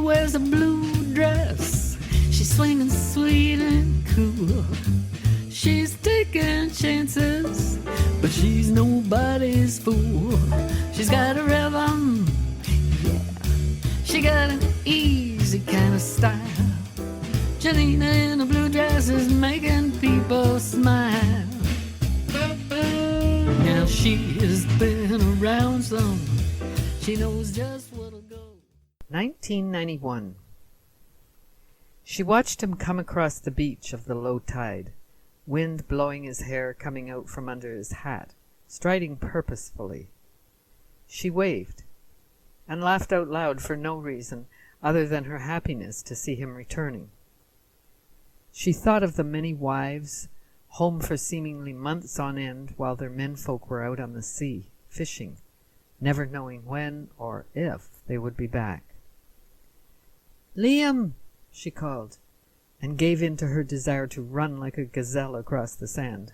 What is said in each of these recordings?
wears a blue dress. She's swinging sweet and cool. She's taking chances, but she's nobody's fool. She's got a rhythm, yeah. She got an easy kind of style. Janina in a blue dress is making people smile. Now she has been around some. She knows just what'll go. 1991. She watched him come across the beach of the low tide, wind blowing his hair coming out from under his hat, striding purposefully. She waved, and laughed out loud for no reason other than her happiness to see him returning. She thought of the many wives, home for seemingly months on end while their menfolk were out on the sea, fishing, never knowing when or if they would be back. "Liam!" she called, and gave in to her desire to run like a gazelle across the sand.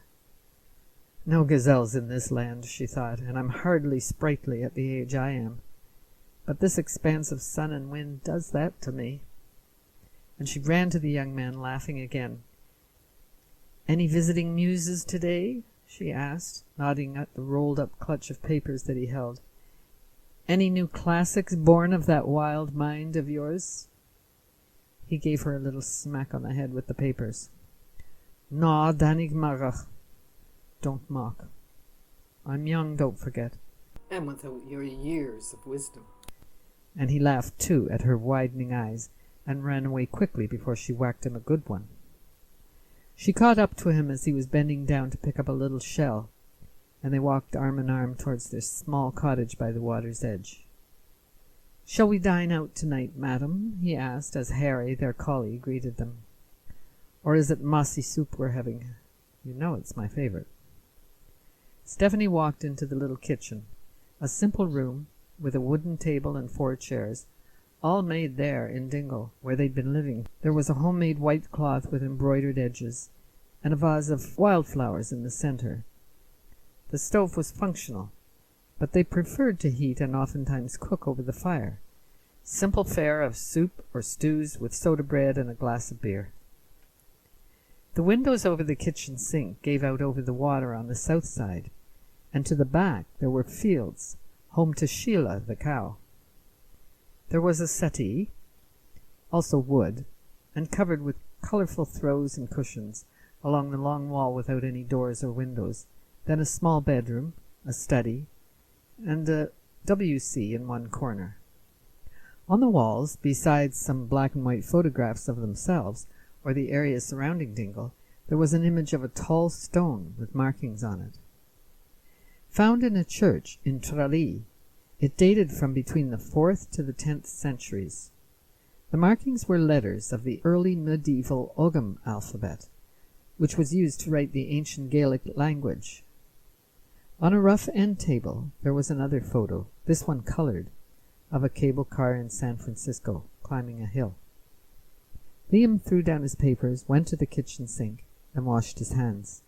No gazelles in this land, she thought, and I'm hardly sprightly at the age I am. But this expanse of sun and wind does that to me. And she ran to the young man, laughing again. "Any visiting muses today?" she asked, nodding at the rolled-up clutch of papers that he held. "Any new classics born of that wild mind of yours?" He gave her a little smack on the head with the papers. "No, danig marach. Don't mock. I'm young, don't forget, and without your years of wisdom." And he laughed, too, at her widening eyes, and ran away quickly before she whacked him a good one. She caught up to him as he was bending down to pick up a little shell, and they walked arm in arm towards their small cottage by the water's edge. "Shall we dine out tonight, madam?" he asked, as Harry, their collie, greeted them. "Or is it mossy soup we're having? You know it's my favorite." Stephanie walked into the little kitchen, a simple room with a wooden table and 4 chairs, all made there in Dingle, where they'd been living. There was a homemade white cloth with embroidered edges, and a vase of wildflowers in the center. The stove was functional, but they preferred to heat and oftentimes cook over the fire. Simple fare of soup or stews with soda bread and a glass of beer. The windows over the kitchen sink gave out over the water on the south side, and to the back there were fields, home to Sheila the cow. There was a settee, also wood, and covered with colorful throws and cushions along the long wall without any doors or windows, then a small bedroom, a study, and a WC in one corner. On the walls, besides some black and white photographs of themselves or the area surrounding Dingle, there was an image of a tall stone with markings on it. Found in a church in Tralee, it dated from between the 4th to the 10th centuries. The markings were letters of the early medieval Ogham alphabet, which was used to write the ancient Gaelic language. On a rough end table there was another photo, this one colored, of a cable car in San Francisco, climbing a hill. Liam threw down his papers, went to the kitchen sink, and washed his hands.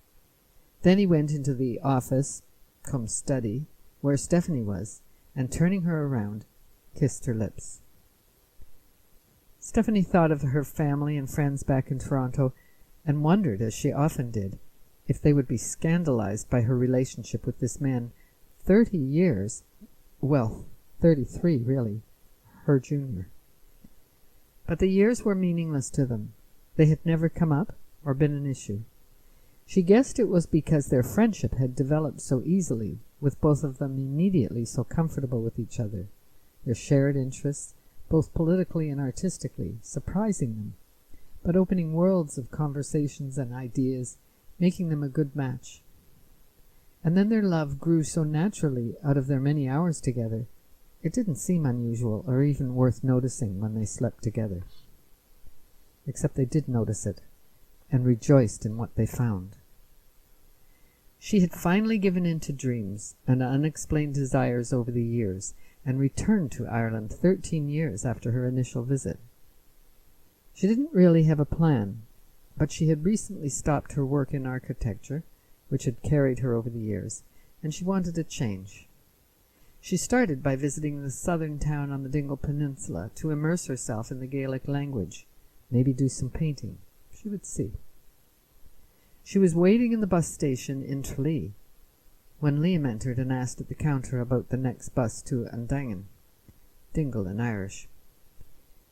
Then he went into the office, cum study, where Stephanie was, and turning her around, kissed her lips. Stephanie thought of her family and friends back in Toronto, and wondered, as she often did, if they would be scandalized by her relationship with this man 30 years, well, 33 really, her junior. But the years were meaningless to them. They had never come up or been an issue. She guessed it was because their friendship had developed so easily, with both of them immediately so comfortable with each other, their shared interests, both politically and artistically, surprising them, but opening worlds of conversations and ideas, making them a good match. And then their love grew so naturally out of their many hours together, it didn't seem unusual or even worth noticing when they slept together. Except they did notice it, and rejoiced in what they found. She had finally given in to dreams and unexplained desires over the years, and returned to Ireland 13 years after her initial visit. She didn't really have a plan, but she had recently stopped her work in architecture, which had carried her over the years, and she wanted a change. She started by visiting the southern town on the Dingle Peninsula to immerse herself in the Gaelic language, maybe do some painting. She would see. She was waiting in the bus station in Tralee when Liam entered and asked at the counter about the next bus to Andangan, Dingle in Irish.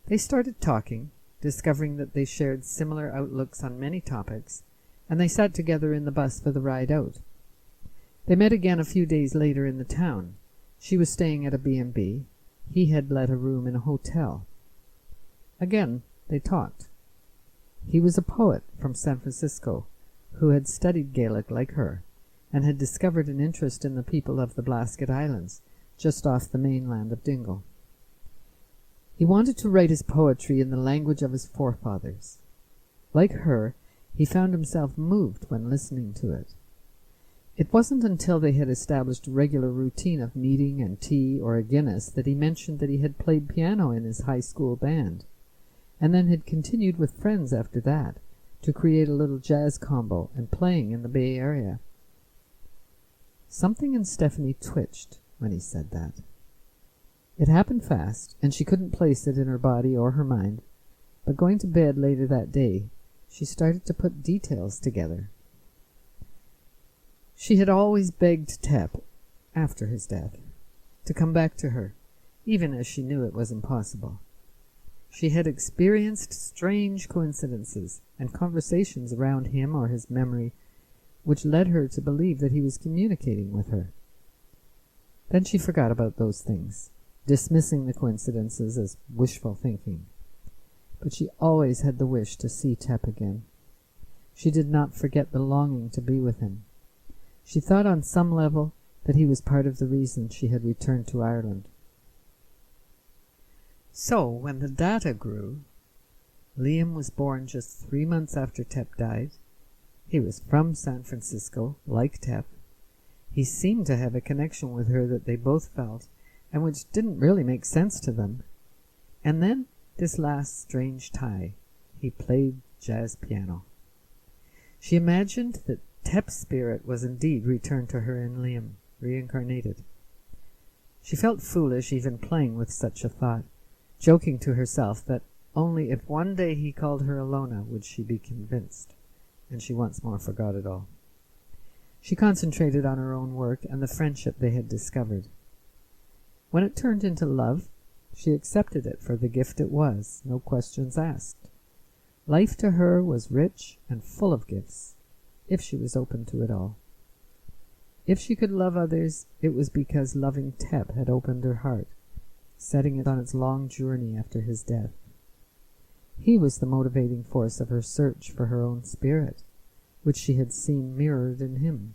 They started talking, discovering that they shared similar outlooks on many topics, and they sat together in the bus for the ride out. They met again a few days later in the town. She was staying at a B&B. He had let a room in a hotel. Again, they talked. He was a poet from San Francisco who had studied Gaelic like her and had discovered an interest in the people of the Blasket Islands, just off the mainland of Dingle. He wanted to write his poetry in the language of his forefathers. Like her, he found himself moved when listening to it. It wasn't until they had established a regular routine of meeting and tea or a Guinness that he mentioned that he had played piano in his high school band, and then had continued with friends after that to create a little jazz combo and playing in the Bay Area. Something in Stephanie twitched when he said that. It happened fast, and she couldn't place it in her body or her mind, but going to bed later that day, she started to put details together. She had always begged Tep, after his death, to come back to her, even as she knew it was impossible. She had experienced strange coincidences and conversations around him or his memory which led her to believe that he was communicating with her. Then she forgot about those things, dismissing the coincidences as wishful thinking. But she always had the wish to see Tep again. She did not forget the longing to be with him. She thought on some level that he was part of the reason she had returned to Ireland. So, when the data grew, Liam was born just 3 months after Tep died. He was from San Francisco, like Tep. He seemed to have a connection with her that they both felt, and which didn't really make sense to them. And then, this last strange tie, he played jazz piano. She imagined that Tep's spirit was indeed returned to her in Liam, reincarnated. She felt foolish even playing with such a thought, joking to herself that only if one day he called her Alona would she be convinced, and she once more forgot it all. She concentrated on her own work and the friendship they had discovered. When it turned into love, she accepted it for the gift it was, no questions asked. Life to her was rich and full of gifts, if she was open to it all. If she could love others, it was because loving Tep had opened her heart, setting it on its long journey after his death. He was the motivating force of her search for her own spirit, which she had seen mirrored in him.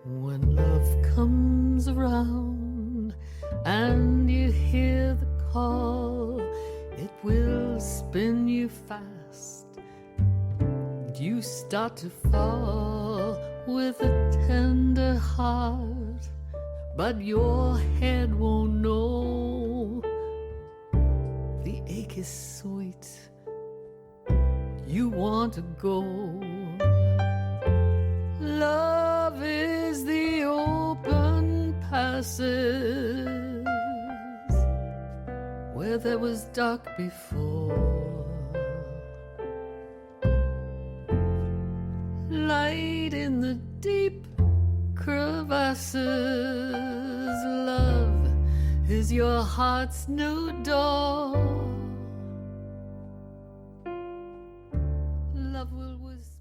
When love comes around and you hear the call, it will spin you fast. You start to fall with a tender heart, but your head won't know. The ache is sweet, you want to go. Love is the open passes where there was dark before. Light in the deep crevasses. Love is your heart's new door. Love will whisper.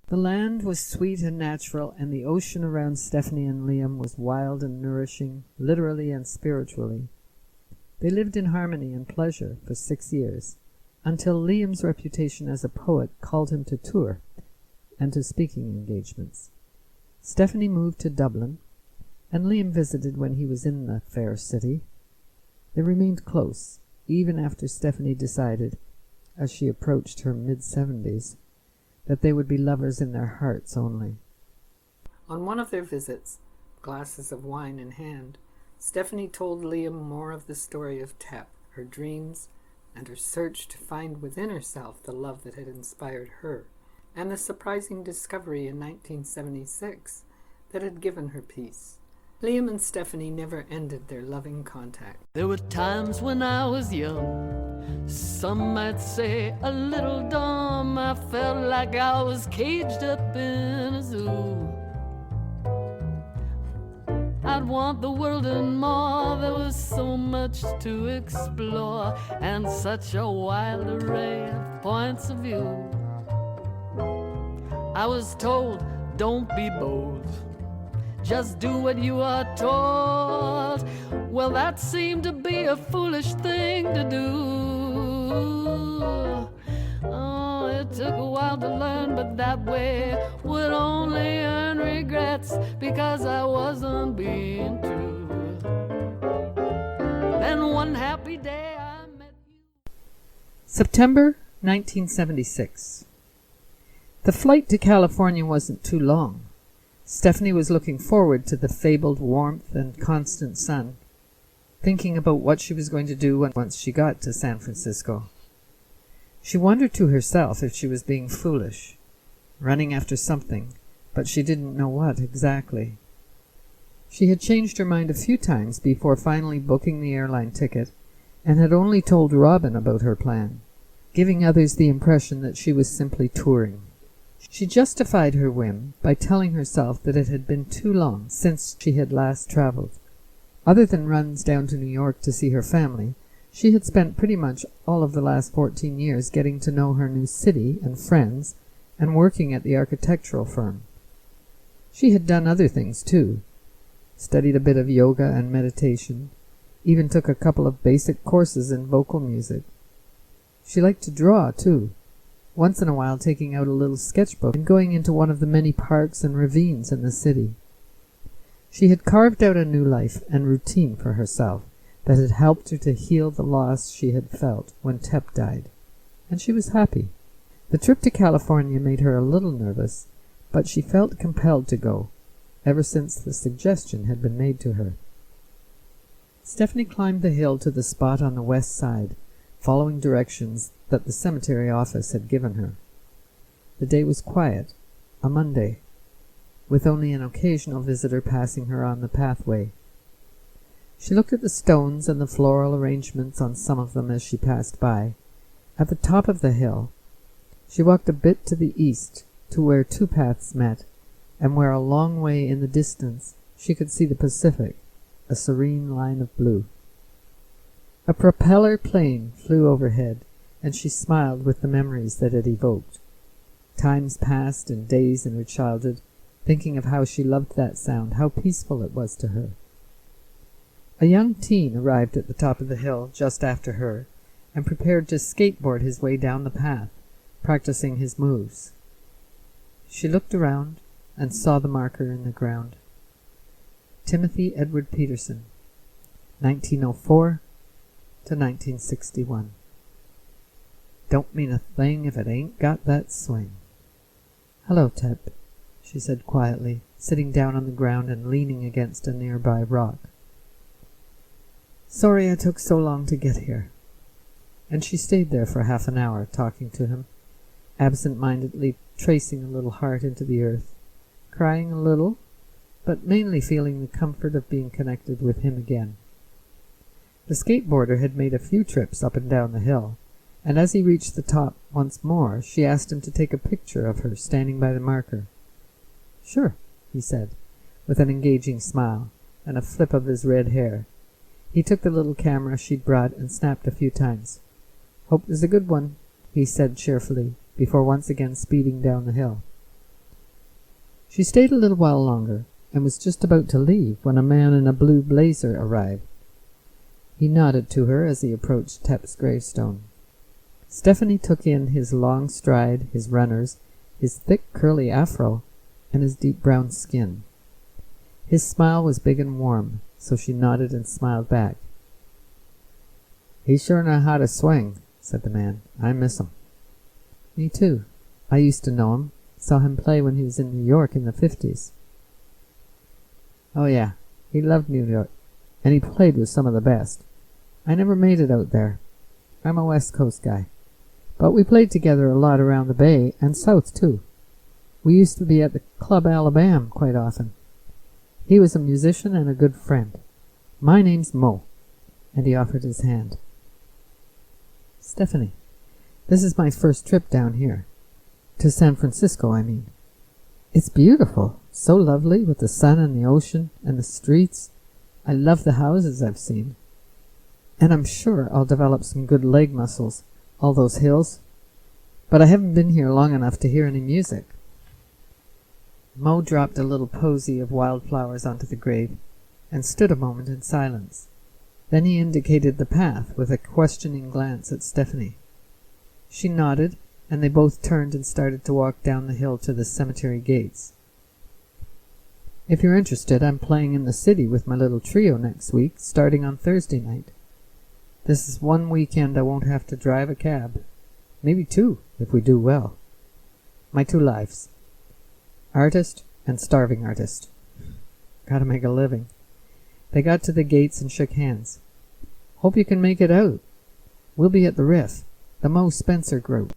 The land was sweet and natural, and the ocean around Stephanie and Liam was wild and nourishing, literally and spiritually. They lived in harmony and pleasure for 6 years, until Liam's reputation as a poet called him to tour and to speaking engagements. Stephanie moved to Dublin, and Liam visited when he was in the fair city. They remained close, even after Stephanie decided, as she approached her mid-70s, that they would be lovers in their hearts only. On one of their visits, glasses of wine in hand, Stephanie told Liam more of the story of Tep, her dreams, and her search to find within herself the love that had inspired her, and the surprising discovery in 1976 that had given her peace. Liam and Stephanie never ended their loving contact. There were times when I was young, some might say a little dumb. I felt like I was caged up in a zoo. I'd want the world and more. There was so much to explore, and such a wild array of points of view. I was told, don't be bold, just do what you are told. Well, that seemed to be a foolish thing to do. Oh, it took a while to learn, but that way would only earn regrets, because I wasn't being true. Then one happy day I met you. September 1976. The flight to California wasn't too long. Stephanie was looking forward to the fabled warmth and constant sun, thinking about what she was going to do once she got to San Francisco. She wondered to herself if she was being foolish, running after something, but she didn't know what exactly. She had changed her mind a few times before finally booking the airline ticket, and had only told Robin about her plan, giving others the impression that she was simply touring. She justified her whim by telling herself that it had been too long since she had last traveled. Other than runs down to New York to see her family, she had spent pretty much all of the last 14 years getting to know her new city and friends, and working at the architectural firm. She had done other things too, studied a bit of yoga and meditation, even took a couple of basic courses in vocal music. She liked to draw too, once in a while taking out a little sketchbook and going into one of the many parks and ravines in the city. She had carved out a new life and routine for herself that had helped her to heal the loss she had felt when Tep died, and she was happy. The trip to California made her a little nervous, but she felt compelled to go, ever since the suggestion had been made to her. Stephanie climbed the hill to the spot on the west side, following directions that the cemetery office had given her. The day was quiet, a Monday, with only an occasional visitor passing her on the pathway. She looked at the stones and the floral arrangements on some of them as she passed by. At the top of the hill, she walked a bit to the east to where two paths met, and where a long way in the distance she could see the Pacific, a serene line of blue. A propeller plane flew overhead, and she smiled with the memories that it evoked. Times passed and days in her childhood, thinking of how she loved that sound, how peaceful it was to her. A young teen arrived at the top of the hill just after her, and prepared to skateboard his way down the path, practicing his moves. She looked around and saw the marker in the ground. Timothy Edward Peterson, 1904 to 1961. Don't mean a thing if it ain't got that swing. Hello, Tep, she said quietly, sitting down on the ground and leaning against a nearby rock. Sorry I took so long to get here. And she stayed there for half an hour, talking to him, absent-mindedly tracing a little heart into the earth, crying a little, but mainly feeling the comfort of being connected with him again. The skateboarder had made a few trips up and down the hill, and as he reached the top once more, she asked him to take a picture of her standing by the marker. Sure, he said, with an engaging smile and a flip of his red hair. He took the little camera she'd brought and snapped a few times. Hope there's a good one, he said cheerfully, before once again speeding down the hill. She stayed a little while longer, and was just about to leave when a man in a blue blazer arrived. He nodded to her as he approached Tep's gravestone. Stephanie took in his long stride, his runners, his thick curly afro, and his deep brown skin. His smile was big and warm, so she nodded and smiled back. He sure knew how to swing, said the man. I miss him. Me too. I used to know him. Saw him play when he was in New York in the 50s. Oh yeah, he loved New York. and he played with some of the best. I never made it out there. I'm a West Coast guy. But we played together a lot around the Bay, and South too. We used to be at the Club Alabama quite often. He was a musician and a good friend. My name's Mo. And he offered his hand. Stephanie, this is my first trip down here. To San Francisco, I mean. It's beautiful. So lovely with the sun and the ocean and the streets. I love the houses I've seen. And I'm sure I'll develop some good leg muscles, all those hills. But I haven't been here long enough to hear any music. Mo dropped a little posy of wildflowers onto the grave and stood a moment in silence. Then he indicated the path with a questioning glance at Stephanie. She nodded, and they both turned and started to walk down the hill to the cemetery gates. If you're interested, I'm playing in the city with my little trio next week, starting on Thursday night. This is one weekend I won't have to drive a cab. Maybe two, if we do well. My two lives. Artist and starving artist. Gotta make a living. They got to the gates and shook hands. Hope you can make it out. We'll be at the Riff, the Mo Spencer group.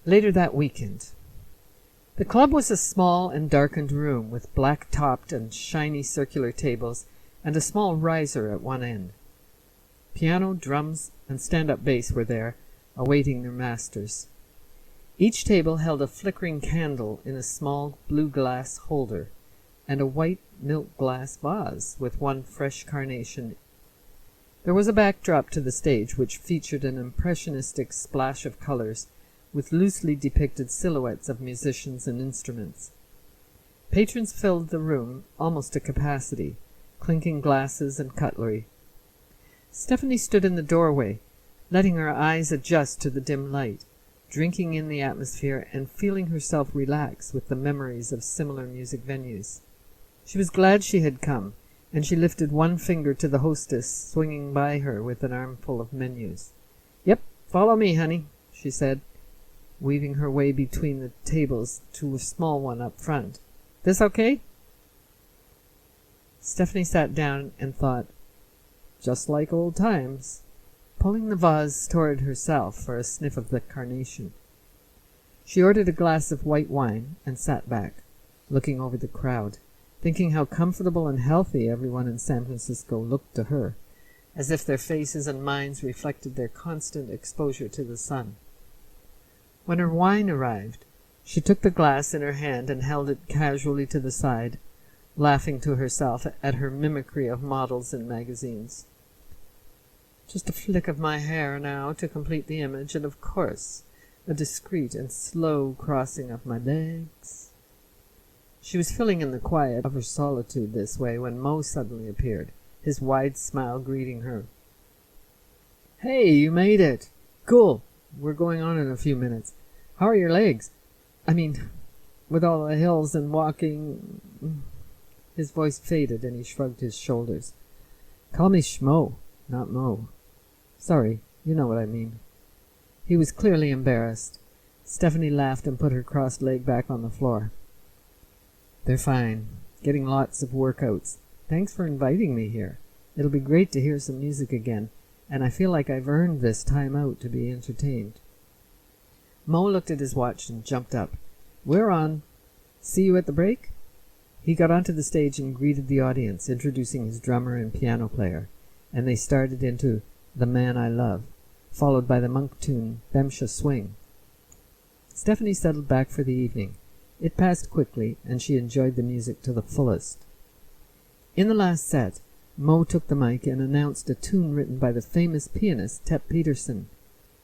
Later that weekend. The club was a small and darkened room with black-topped and shiny circular tables and a small riser at one end. Piano, drums, and stand-up bass were there, awaiting their masters. Each table held a flickering candle in a small blue glass holder and a white milk glass vase with one fresh carnation. There was a backdrop to the stage which featured an impressionistic splash of colors with loosely depicted silhouettes of musicians and instruments. Patrons filled the room almost to capacity, clinking glasses and cutlery. Stephanie stood in the doorway, letting her eyes adjust to the dim light, drinking in the atmosphere and feeling herself relax with the memories of similar music venues. She was glad she had come, and she lifted one finger to the hostess swinging by her with an armful of menus. "Yep, follow me, honey," she said, weaving her way between the tables to a small one up front. "This okay?" Stephanie sat down and thought, just like old times, pulling the vase toward herself for a sniff of the carnation. She ordered a glass of white wine and sat back, looking over the crowd, thinking how comfortable and healthy everyone in San Francisco looked to her, as if their faces and minds reflected their constant exposure to the sun. When her wine arrived, she took the glass in her hand and held it casually to the side, laughing to herself at her mimicry of models in magazines. Just a flick of my hair now to complete the image, and of course, a discreet and slow crossing of my legs. She was filling in the quiet of her solitude this way when Mo suddenly appeared, his wide smile greeting her. "Hey, you made it! Cool! We're going on in a few minutes. How are your legs? I mean, with all the hills and walking..." His voice faded and he shrugged his shoulders. "Call me Schmo, not Mo. Sorry, you know what I mean." He was clearly embarrassed. Stephanie laughed and put her crossed leg back on the floor. "They're fine. Getting lots of workouts. Thanks for inviting me here. It'll be great to hear some music again, and I feel like I've earned this time out to be entertained." Mo looked at his watch and jumped up. "We're on. See you at the break?" He got onto the stage and greeted the audience, introducing his drummer and piano player, and they started into "The Man I Love," followed by the monk tune, Bemsha Swing. Stephanie settled back for the evening. It passed quickly, and she enjoyed the music to the fullest. In the last set, Mo took the mic and announced a tune written by the famous pianist Tep Peterson,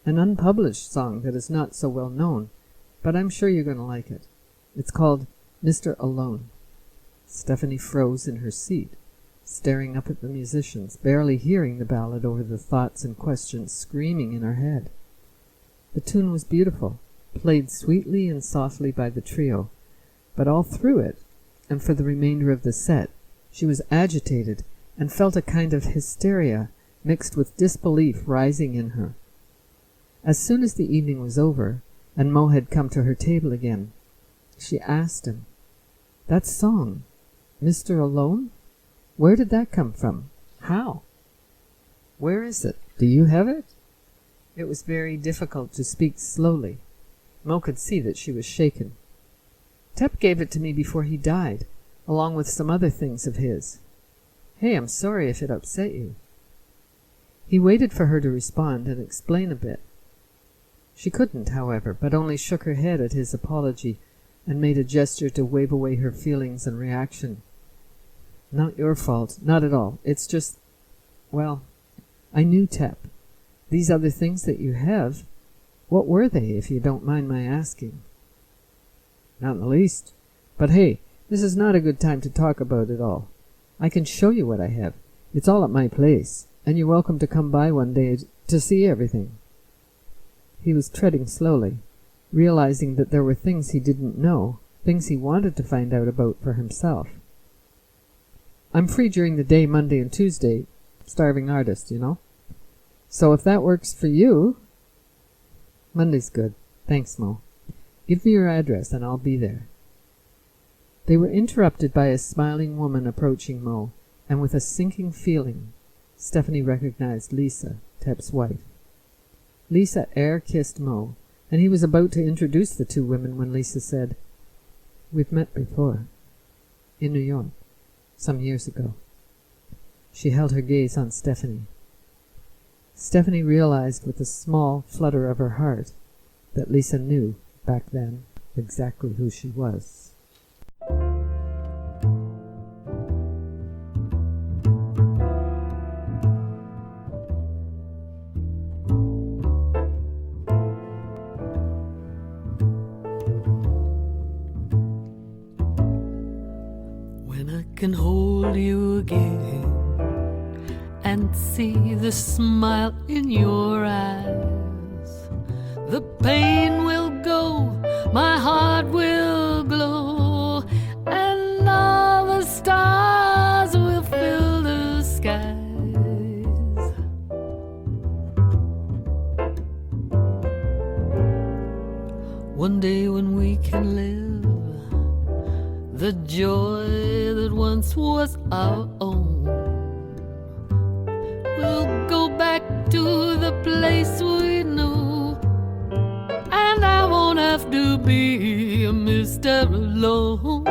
an unpublished song that is not so well known, but I'm sure you're going to like it. It's called Mr. Alone. Stephanie froze in her seat, staring up at the musicians, barely hearing the ballad over the thoughts and questions screaming in her head. The tune was beautiful, played sweetly and softly by the trio, but all through it, and for the remainder of the set, she was agitated and felt a kind of hysteria mixed with disbelief rising in her. As soon as the evening was over, and Mo had come to her table again, she asked him, "That song, Mr. Alone? Where did that come from? How? Where is it? Do you have it?" It was very difficult to speak slowly. Mo could see that she was shaken. "Tep gave it to me before he died, along with some other things of his. Hey, I'm sorry if it upset you." He waited for her to respond and explain a bit. She couldn't, however, but only shook her head at his apology and made a gesture to wave away her feelings and reaction. "Not your fault, not at all. It's just, well, I knew Tep. These other things that you have, what were they, if you don't mind my asking?" "Not in the least. But hey, this is not a good time to talk about it all. I can show you what I have. It's all at my place, and you're welcome to come by one day to see everything." He was treading slowly, realizing that there were things he didn't know, things he wanted to find out about for himself. "I'm free during the day, Monday and Tuesday. Starving artist, you know. So if that works for you—" "Monday's good. Thanks, Mo. Give me your address and I'll be there." They were interrupted by a smiling woman approaching Mo, and with a sinking feeling, Stephanie recognized Lisa, Tep's wife. Lisa air-kissed Mo, and he was about to introduce the two women when Lisa said, "We've met before. In New York. Some years ago." She held her gaze on Stephanie. Stephanie realized with a small flutter of her heart that Lisa knew, back then, exactly who she was. When I can hold you again and see the smile in your eyes, the pain will go, my heart will glow, and all the stars will fill the skies. One day when we can live the joy that once was our own, we'll go back to the place we knew, and I won't have to be a Mr. Alone.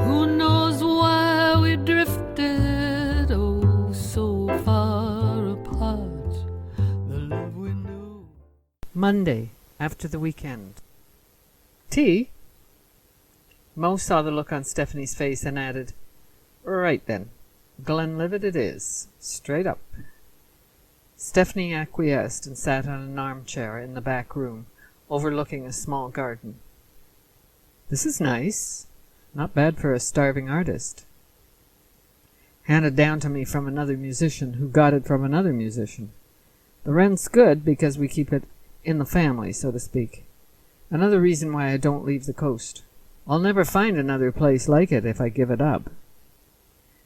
Who knows why we drifted oh so far apart? Monday, after the weekend. "Tea?" Mo saw the look on Stephanie's face and added, "Right then, Glenlivet it is, straight up." Stephanie acquiesced and sat on an armchair in the back room, overlooking a small garden. "This is nice. Not bad for a starving artist. Handed down to me from another musician who got it from another musician. The rent's good because we keep it in the family, so to speak. Another reason why I don't leave the coast. I'll never find another place like it if I give it up.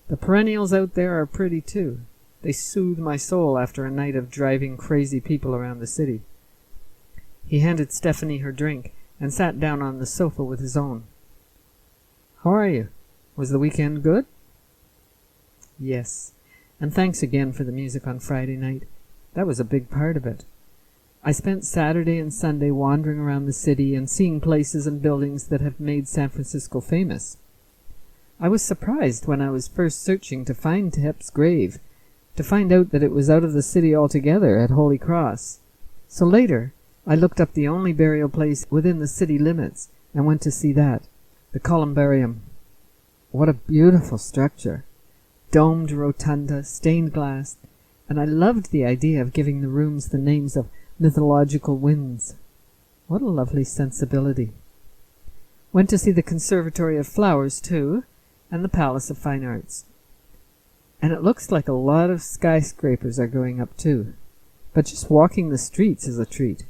The perennials out there are pretty too. They soothe my soul after a night of driving crazy people around the city." He handed Stephanie her drink and sat down on the sofa with his own. "How are you? Was the weekend good?" "Yes, and thanks again for the music on Friday night. That was a big part of it. I spent Saturday and Sunday wandering around the city and seeing places and buildings that have made San Francisco famous. I was surprised when I was first searching to find Tep's grave, to find out that it was out of the city altogether at Holy Cross. So later, I looked up the only burial place within the city limits and went to see that, the columbarium. What a beautiful structure! Domed rotunda, stained glass, and I loved the idea of giving the rooms the names of mythological winds. What a lovely sensibility. Went to see the Conservatory of Flowers, too, and the Palace of Fine Arts. And it looks like a lot of skyscrapers are going up, too. But just walking the streets is a treat.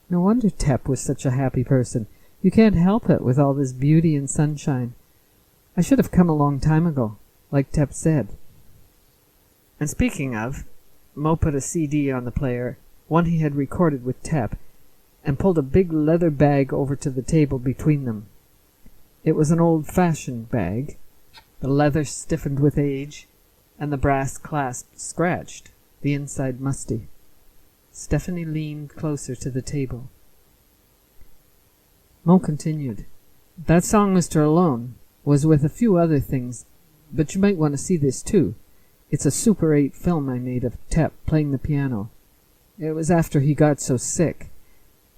No wonder Tep was such a happy person. You can't help it with all this beauty and sunshine. I should have come a long time ago, like Tep said. And speaking of, Mo put a CD on the player, one he had recorded with Tep, and pulled a big leather bag over to the table between them. It was an old-fashioned bag, the leather stiffened with age, and the brass clasp scratched, the inside musty. Stephanie leaned closer to the table. Mo continued, "That song, Mr. Alone, was with a few other things, but you might want to see this too. It's a Super 8 film I made of Tep playing the piano. It was after he got so sick,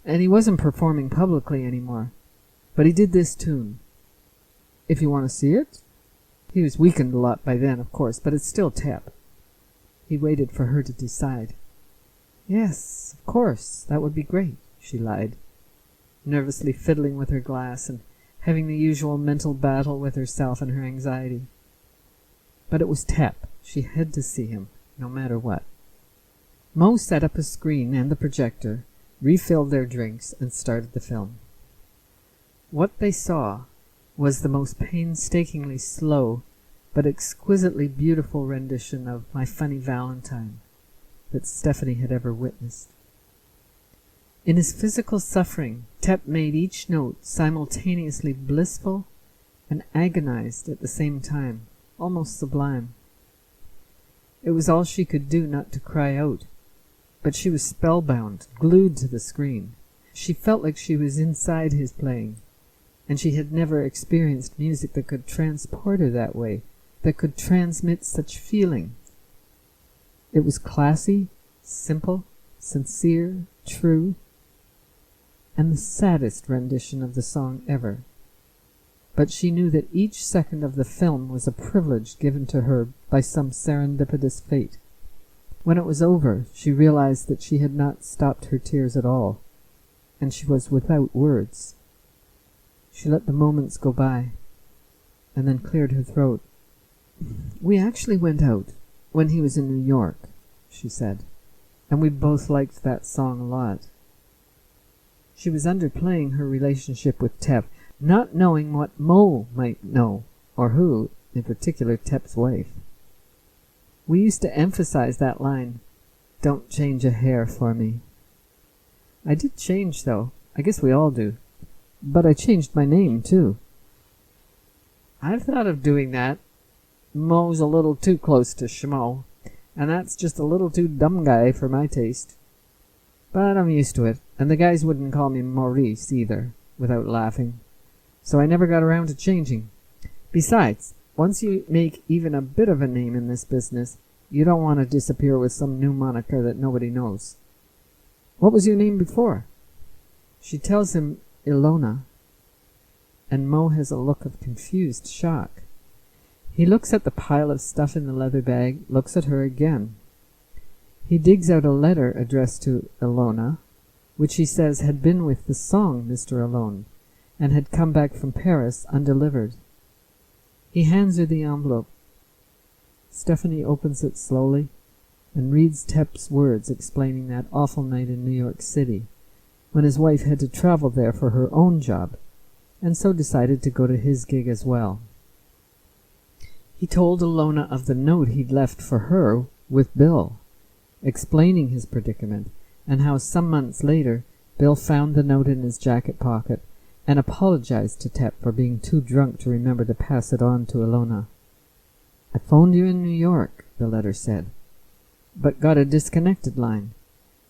and he wasn't performing publicly anymore, but he did this tune. If you want to see it?" He was weakened a lot by then, of course, but it's still Tep. He waited for her to decide. "Yes, of course, that would be great," she lied, nervously fiddling with her glass and having the usual mental battle with herself and her anxiety. But it was Tep. She had to see him, no matter what. Mo set up a screen and the projector, refilled their drinks, and started the film. What they saw was the most painstakingly slow but exquisitely beautiful rendition of My Funny Valentine that Stephanie had ever witnessed. In his physical suffering, Tep made each note simultaneously blissful and agonized at the same time, almost sublime. It was all she could do not to cry out, but she was spellbound, glued to the screen. She felt like she was inside his playing, and she had never experienced music that could transport her that way, that could transmit such feeling. It was classy, simple, sincere, true, and the saddest rendition of the song ever. But she knew that each second of the film was a privilege given to her by some serendipitous fate. When it was over, she realized that she had not stopped her tears at all, and she was without words. She let the moments go by, and then cleared her throat. "We actually went out when he was in New York," she said, "and we both liked that song a lot." She was underplaying her relationship with Tep, not knowing what Mo might know, or who, in particular Tep's wife. "We used to emphasize that line, 'Don't change a hair for me.' I did change, though. I guess we all do. But I changed my name, too." "I've thought of doing that. Mo's a little too close to Schmo, and that's just a little too dumb guy for my taste. But I'm used to it, and the guys wouldn't call me Maurice either, without laughing. So I never got around to changing. Besides, once you make even a bit of a name in this business, you don't want to disappear with some new moniker that nobody knows. What was your name before?" She tells him Ilona, and Mo has a look of confused shock. He looks at the pile of stuff in the leather bag, looks at her again. He digs out a letter addressed to Ilona, which he says had been with the song Mr. Alone, and had come back from Paris undelivered. He hands her the envelope. Stephanie opens it slowly and reads Tep's words explaining that awful night in New York City, when his wife had to travel there for her own job, and so decided to go to his gig as well. He told Ilona of the note he'd left for her with Bill, explaining his predicament, and how some months later Bill found the note in his jacket pocket and apologized to Tep for being too drunk to remember to pass it on to Ilona. "I phoned you in New York," the letter said, "but got a disconnected line.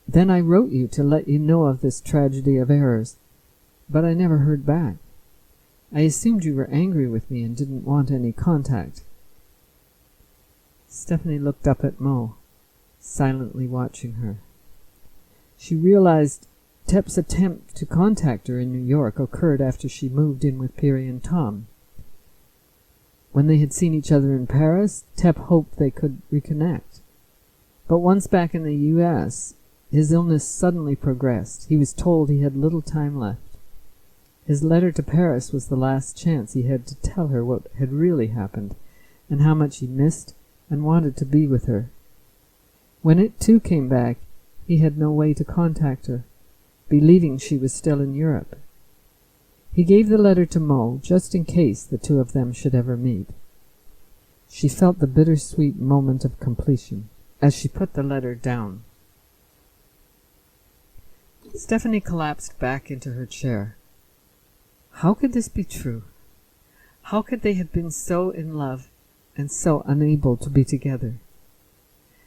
Then I wrote you to let you know of this tragedy of errors, but I never heard back. I assumed you were angry with me and didn't want any contact." Stephanie looked up at Mo, silently watching her. She realized Tep's attempt to contact her in New York occurred after she moved in with Peary and Tom. When they had seen each other in Paris, Tep hoped they could reconnect. But once back in the U.S., his illness suddenly progressed. He was told he had little time left. His letter to Paris was the last chance he had to tell her what had really happened, and how much he missed and wanted to be with her. When it too came back, he had no way to contact her, believing she was still in Europe. He gave the letter to Mo just in case the two of them should ever meet. She felt the bittersweet moment of completion as she put the letter down. Stephanie collapsed back into her chair. How could this be true? How could they have been so in love and so unable to be together?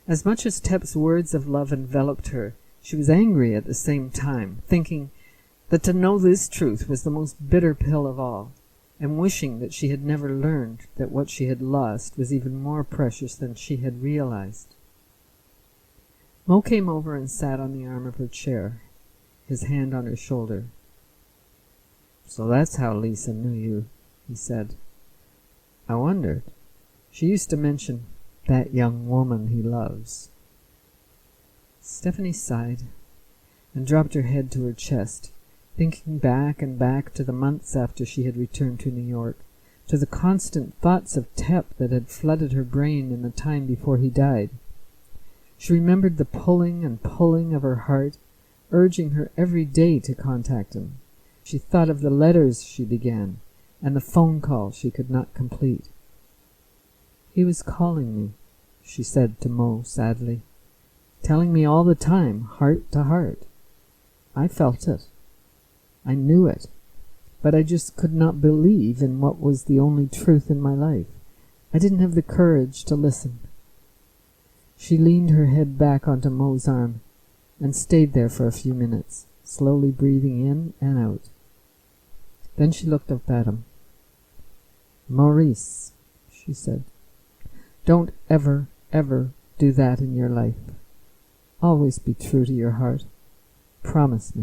As much as Tep's words of love enveloped her, she was angry at the same time, thinking that to know this truth was the most bitter pill of all, and wishing that she had never learned that what she had lost was even more precious than she had realized. Mo came over and sat on the arm of her chair, his hand on her shoulder. "So that's how Lisa knew you," he said. "I wondered. She used to mention that young woman he loves." Stephanie sighed and dropped her head to her chest, thinking back and back to the months after she had returned to New York, to the constant thoughts of Tep that had flooded her brain in the time before he died. She remembered the pulling and pulling of her heart, urging her every day to contact him. She thought of the letters she began and the phone call she could not complete. "He was calling me," she said to Mo sadly, "telling me all the time, heart to heart. I felt it. I knew it, but I just could not believe in what was the only truth in my life. I didn't have the courage to listen." She leaned her head back onto Mo's arm and stayed there for a few minutes, slowly breathing in and out. Then she looked up at him. "Maurice," she said, "don't ever, ever do that in your life. Always be true to your heart. Promise me."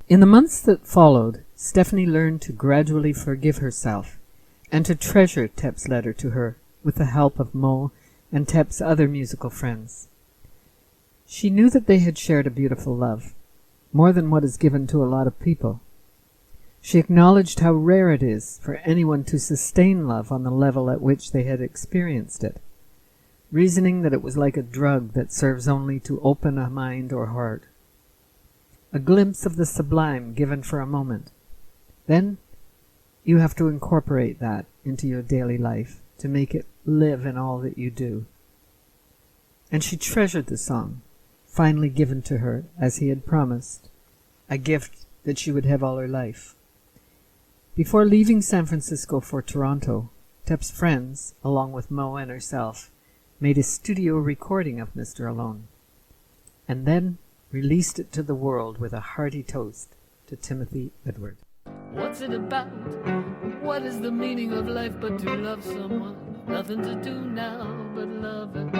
In the months that followed, Stephanie learned to gradually forgive herself and to treasure Tep's letter to her with the help of Mo and Tep's other musical friends. She knew that they had shared a beautiful love, more than what is given to a lot of people. She acknowledged how rare it is for anyone to sustain love on the level at which they had experienced it, reasoning that it was like a drug that serves only to open a mind or heart. A glimpse of the sublime given for a moment. Then you have to incorporate that into your daily life to make it live in all that you do. And she treasured the song, finally given to her as he had promised, a gift that she would have all her life. Before leaving San Francisco for Toronto, Tep's friends, along with Mo and herself, made a studio recording of Mr. Alone, and then released it to the world with a hearty toast to Timothy Edward. What's it about? What is the meaning of life but to love someone? Nothing to do now but love it.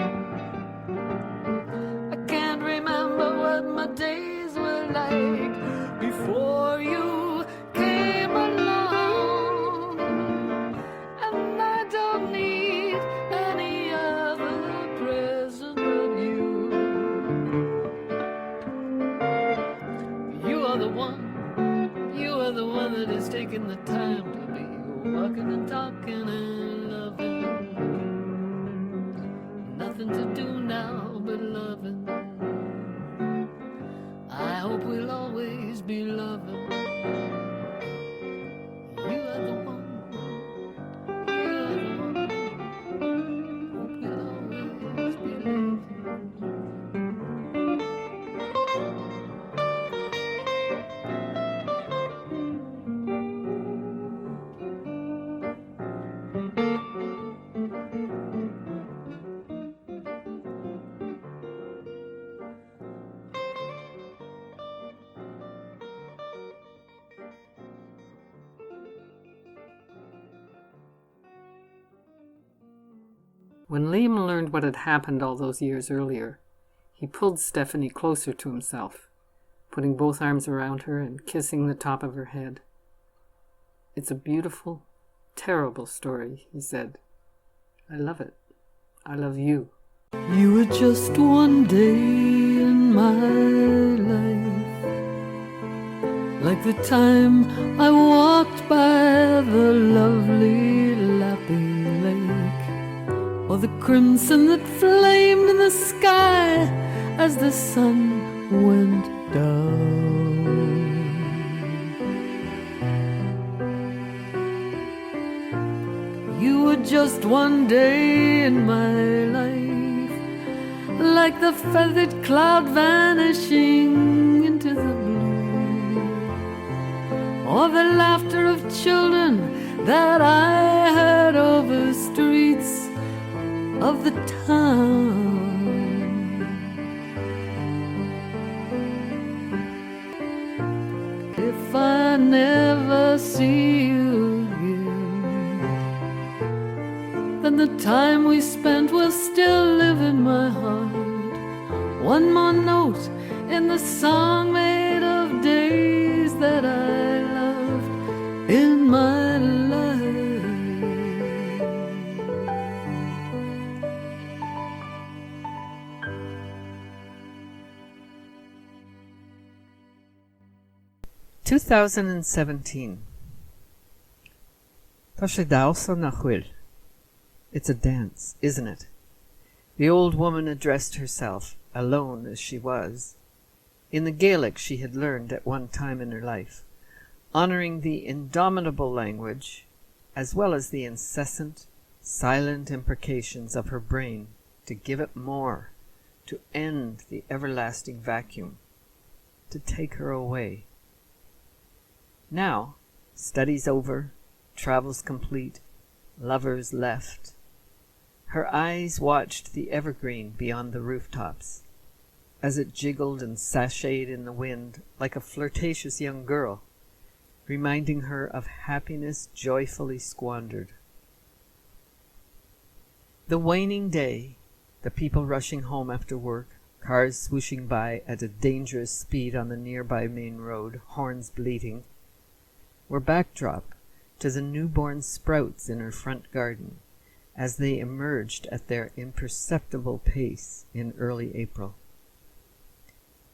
I can't remember what my days were like before you came along, and I don't need any other present but you. You are the one that is taking the time to be walking and talking and loving. Nothing to do now but loving. I hope we'll always be loving. You are the one. You are the one. Hope we'll always be loving. When Liam learned what had happened all those years earlier, he pulled Stephanie closer to himself, putting both arms around her and kissing the top of her head. "It's a beautiful, terrible story," he said. "I love it. I love you." You were just one day in my life, like the time I walked by the lovely Lappy Lake, or the crimson that flamed in the sky as the sun went down. You were just one day in my life, like the feathered cloud vanishing into the blue, or the laughter of children that I heard over streets of the town. If I never see you again, then the time we spent will still live in my heart. One more note in the song made of days that I loved in my life. "2017. Tá sé dása nach bhfuil. It's a dance, isn't it?" The old woman addressed herself, alone as she was, in the Gaelic she had learned at one time in her life, honoring the indomitable language as well as the incessant, silent imprecations of her brain to give it more, to end the everlasting vacuum, to take her away. Now, studies over, travels complete, lovers left, her eyes watched the evergreen beyond the rooftops, as it jiggled and sashayed in the wind like a flirtatious young girl, reminding her of happiness joyfully squandered. The waning day, the people rushing home after work, cars swooshing by at a dangerous speed on the nearby main road, horns bleating, were backdrop to the newborn sprouts in her front garden as they emerged at their imperceptible pace in early April.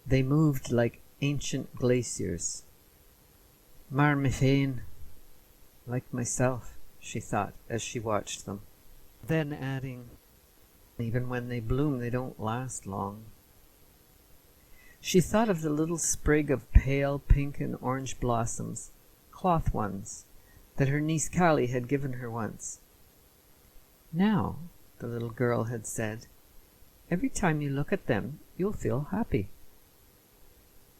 They moved like ancient glaciers. "Mar me féin," like myself, she thought as she watched them, then adding, "Even when they bloom, they don't last long." She thought of the little sprig of pale pink and orange blossoms, cloth ones, that her niece Callie had given her once. "Now," the little girl had said, "every time you look at them, you'll feel happy."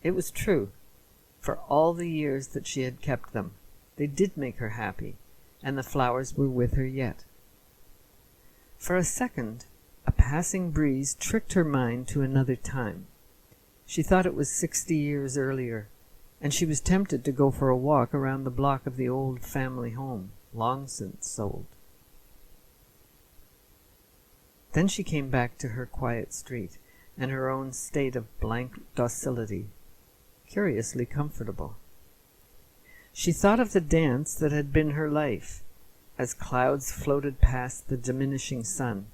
It was true. For all the years that she had kept them, they did make her happy, and the flowers were with her yet. For a second, a passing breeze tricked her mind to another time. She thought it was 60 years earlier, and she was tempted to go for a walk around the block of the old family home, long since sold. Then she came back to her quiet street and her own state of blank docility, curiously comfortable. She thought of the dance that had been her life, as clouds floated past the diminishing sun,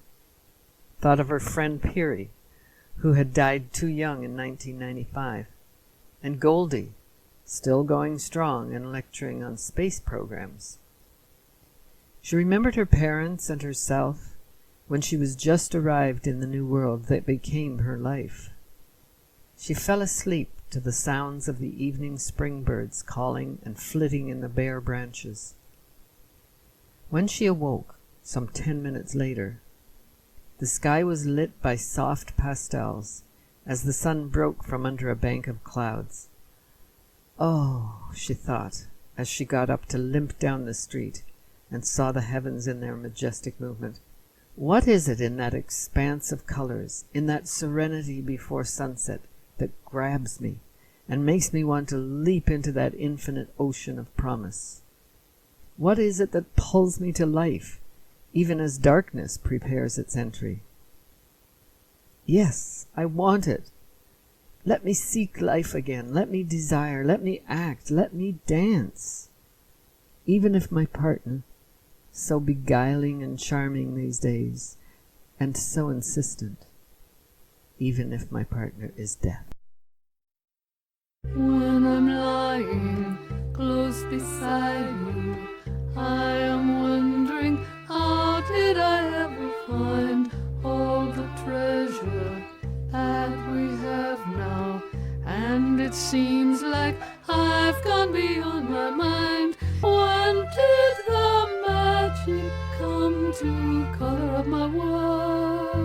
thought of her friend Peary, who had died too young in 1995, and Goldie, still going strong and lecturing on space programs. She remembered her parents and herself when she was just arrived in the new world that became her life. She fell asleep to the sounds of the evening spring birds calling and flitting in the bare branches. When she awoke, some 10 minutes later, the sky was lit by soft pastels as the sun broke from under a bank of clouds. "Oh," she thought, as she got up to limp down the street and saw the heavens in their majestic movement, "what is it in that expanse of colors, in that serenity before sunset, that grabs me and makes me want to leap into that infinite ocean of promise? What is it that pulls me to life, even as darkness prepares its entry. Yes, I want it. Let me seek life again. Let me desire. Let me act. Let me dance. Even if my partner, so beguiling and charming these days, and so insistent, even if my partner is death. When I'm lying close beside you, I am wondering, how did I ever find all the treasure that we have now? And it seems like I've gone beyond my mind. When did the magic come to color up my world?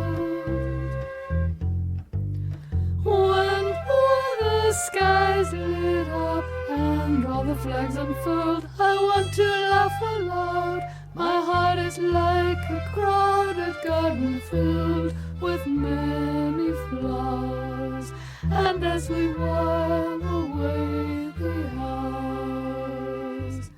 When were the skies lit up and all the flags unfurled? I want to laugh aloud. My heart is like a crowded garden filled with many flowers. And as we while away the hours,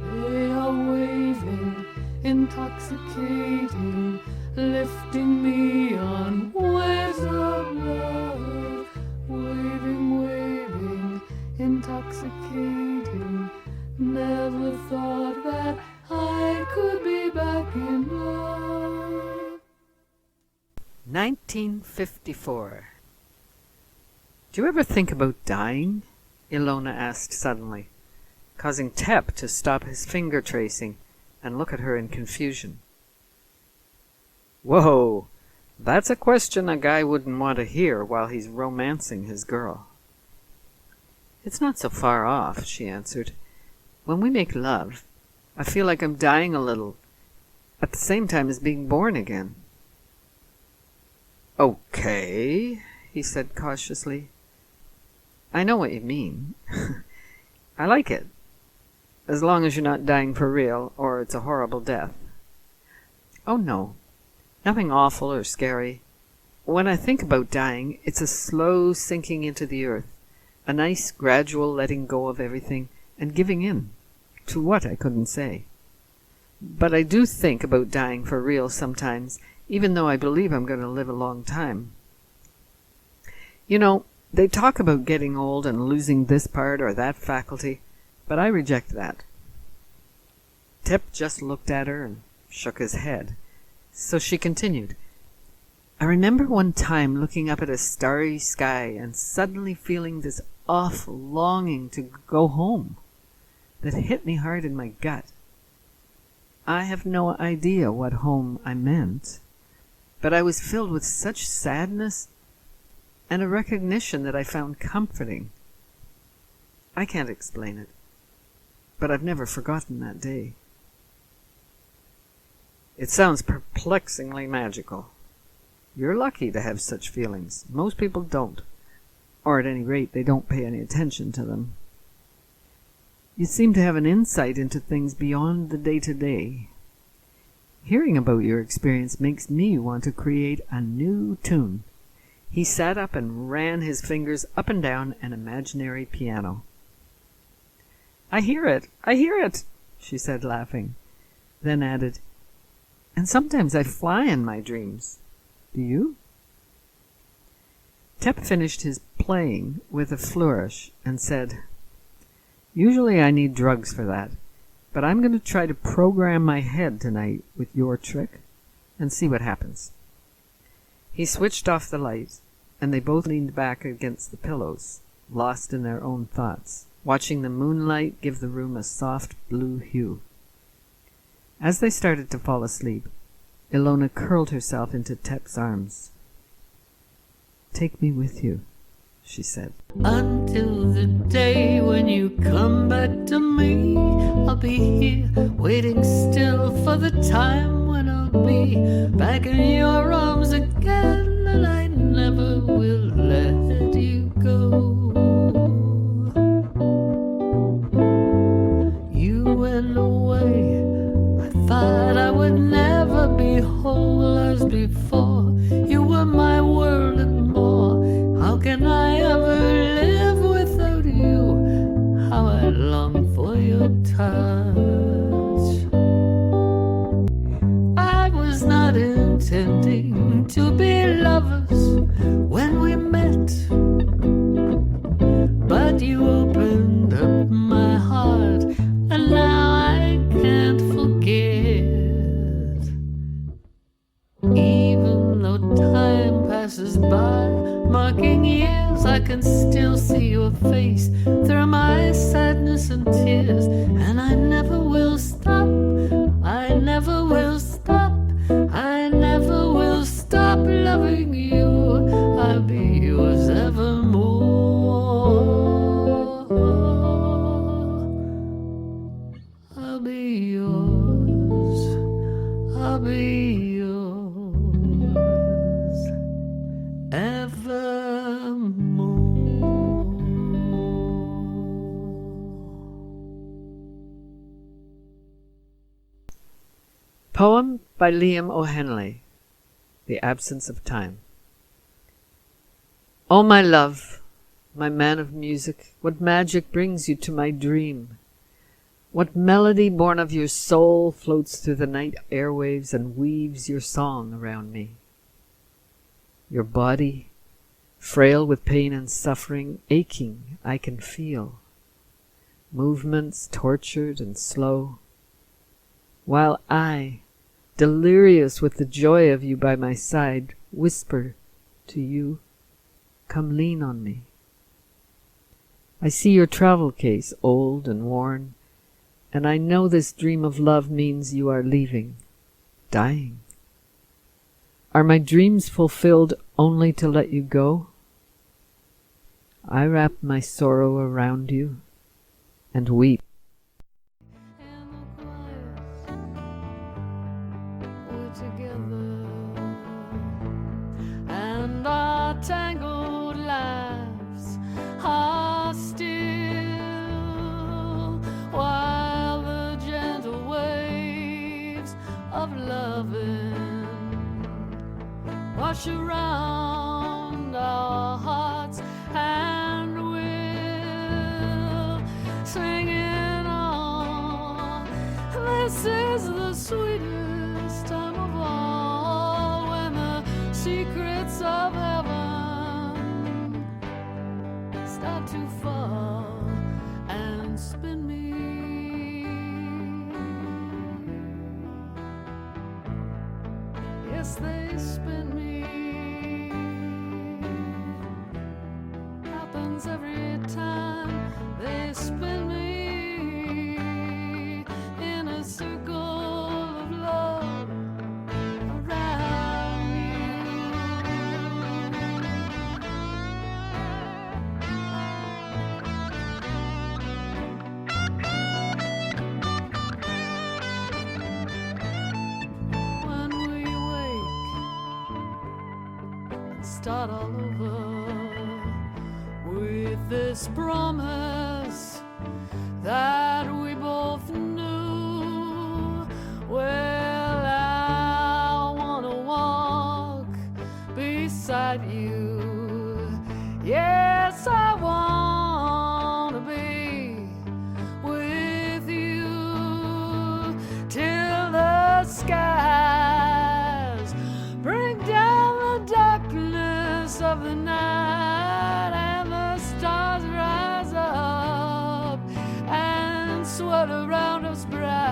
they are waving, intoxicating, lifting me on waves of love. Waving, waving, intoxicating. Never thought that I could be back in love. 1954. Do you ever think about dying? Ilona asked suddenly, causing Tep to stop his finger tracing and look at her in confusion. Whoa! That's a question a guy wouldn't want to hear while he's romancing his girl. It's not so far off, she answered. When we make love, I feel like I'm dying a little, at the same time as being born again. Okay, he said cautiously. I know what you mean. I like it, as long as you're not dying for real, or it's a horrible death. Oh no, nothing awful or scary. When I think about dying, it's a slow sinking into the earth, a nice gradual letting go of everything and giving in to what I couldn't say. But I do think about dying for real sometimes, even though I believe I'm going to live a long time. You know, they talk about getting old and losing this part or that faculty, but I reject that. Tep just looked at her and shook his head. So she continued, I remember one time looking up at a starry sky and suddenly feeling this awful longing to go home that hit me hard in my gut. I have no idea what home I meant, but I was filled with such sadness and a recognition that I found comforting. I can't explain it, but I've never forgotten that day. It sounds perplexingly magical. You're lucky to have such feelings. Most people don't, or at any rate, they don't pay any attention to them. You seem to have an insight into things beyond the day-to-day. Hearing about your experience makes me want to create a new tune. He sat up and ran his fingers up and down an imaginary piano. I hear it, she said, laughing, then added, and sometimes I fly in my dreams. Do you? Tep finished his playing with a flourish and said, Usually I need drugs for that, but I'm going to try to program my head tonight with your trick and see what happens. He switched off the light, and they both leaned back against the pillows, lost in their own thoughts, watching the moonlight give the room a soft blue hue. As they started to fall asleep, Ilona curled herself into Tep's arms. Take me with you, she said. Until the day when you come back to me, I'll be here waiting still for the time when I'll be back in your arms again, and I never will let you go. You went away, I thought I would never be whole as before. You were my world and more. How can I ever live without you? How I long for your touch. I to be lovers when we met, but you opened up my heart, and now I can't forget. Even though time passes by, marking years, I can still see your face through my sadness and tears, and I never will stop, I never will stop, I never will stop loving you. I'll be yours evermore. I'll be yours, I'll be yours evermore. Poem by Liam O'Henley, The Absence of Time. Oh, my love, my man of music, what magic brings you to my dream? What melody born of your soul floats through the night airwaves and weaves your song around me? Your body, frail with pain and suffering, aching, I can feel. Movements tortured and slow, while I, delirious with the joy of you by my side, whisper to you, come lean on me. I see your travel case, old and worn, and I know this dream of love means you are leaving, dying. Are my dreams fulfilled only to let you go? I wrap my sorrow around you and weep. And our tangled lives are still, while the gentle waves of loving wash around our hearts, and we'll singing on. This is the sweetest time of all, when the secrets of heaven start to fall and spin me. Yes, they spin me. Happens every time they spin me in a circle of love around you. When we wake and start all over with this promise that we both knew, well, I wanna walk beside you. Yes, I wanna be with you till the skies bring down the darkness of the night, and the stars rise up and swirl around us bright.